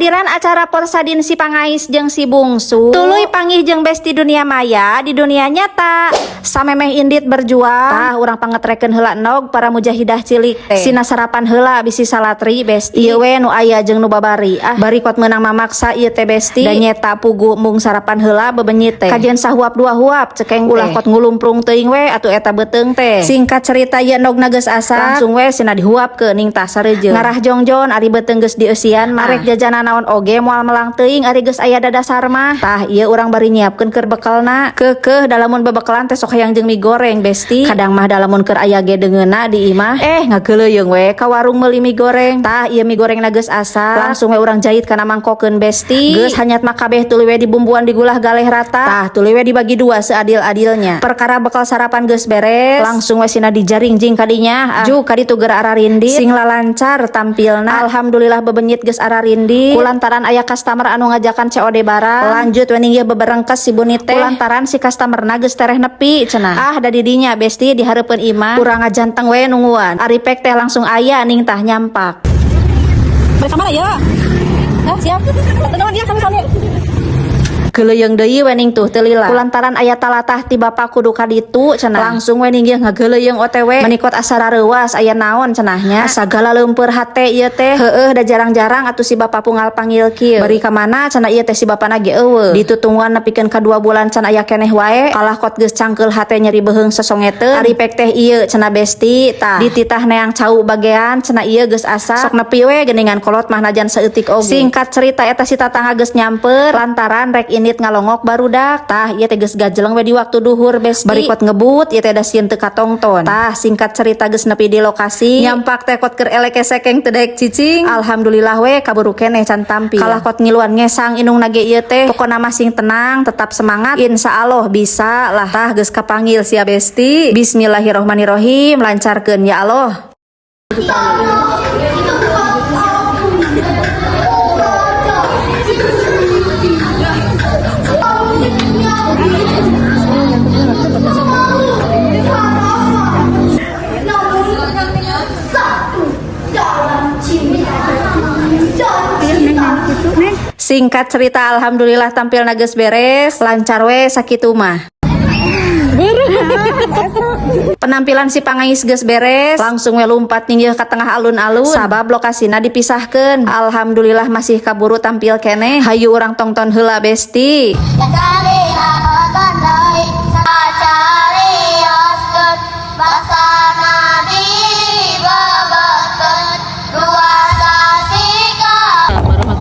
kehadiran acara Porsadin si Pangais jeung si Bungsu tuluy panggih jeung besti dunia maya di dunia nyata. Samemeh indit berjuang tah urang pangetrekeun heula nog para mujahidah cilik teh sina sarapan heula bisi salatri besti ieu we nu aya jeung nu babari bari kot meunang mamaksa ieu teh besti da nyeta pugu mung sarapan heula bebenyit teh kajian sahuap dua huap cekeng ulah kot ngulumprung teuing we atuh eta beuteung teh. Singkat cerita ieu nogna geus asa langsung we sina dihuapkeun ning tah sarejeung ngarah jongjon ari beuteung geus dieusian mah arek jajanan naon oge moal melang teuing ari geus aya dadasar mah tah ieu urang bari nyiapkeun keur bekelna keukeuh dalamun bebekalan teh sok hayang jeung mie goreng besti kadang mah dalamun keur aya ge deungeunna di imah ngageuleuyeung we ka warung meuli mie goreng tah ieu mie gorengna geus asa langsung we urang jahit kana mangkokeun besti geus hanyat mah kabeh tuluy we dibumbuan digulah galeh rata tah tuluy we dibagi dua seadil-adilnya. Perkara bekal sarapan geus beres langsung we sina dijaring jing kadinya juk kaditu geur ararindit sing lalancar tampilna alhamdulillah bebenyit geus ararindit kulantaran aya customer anu ngajakan COD barang lanjut we ninggih beberengkes si bunit teh kulantaran si customerna geus tereh nepi cenah da didinya besti dihareupeun imah urang ngajanteng we nungguan ari pek teh langsung aya ning tah nyampak mereka mana ya siap teman dia kami geuleung deui we ning tuh teu lila kulantaran aya talatah ti bapa kudu ka ditu cenah langsung we ninggih ngageuleung OTW menikot asara reuas aya naon cenahnya sagala leumpeur hate ieu teh heueuh da jarang-jarang atuh si bapa pungal panggil kieu bari ka mana cenah ieu teh si bapana ge eueuh ditutungguan nepikeun ka 2 bulan can aya keneh wae kalah kot geus cangkeul hate nyeri beheung sosongeteun ari pek teh ieu cenah besti tah dititah neang cau bagean cenah ieu geus asa sok nepi we geuningan kolot mah najan saeutik oge. Singkat cerita eta si tatangga geus nyamper lantaran rek init ngalongok barudak tah ieu teh geus gajeleng we di waktu duhur besti bari kot ngebut ieu teh da sieun teu katongton tah singkat cerita geus nepi di lokasi nyampak teh kot keur eleke sekeng teu daek cicing alhamdulillah we kaburu keneh can tampil kalah kot ngiluan ngesang inungna ge ieu teh pokona masing tenang tetap semangat insyaallah bisa lah tah geus kapanggil sia besti bismillahirrohmanirrohim lancarkeun ya Allah. Singkat cerita alhamdulillah tampil geus beres lancar we sakitu mah. Penampilan si Pangais geus beres langsung we lumpat ninggih ka tengah alun-alun sabab lokasina dipisahkeun alhamdulillah masih kaburu tampil keneh hayu urang tongton heula besti.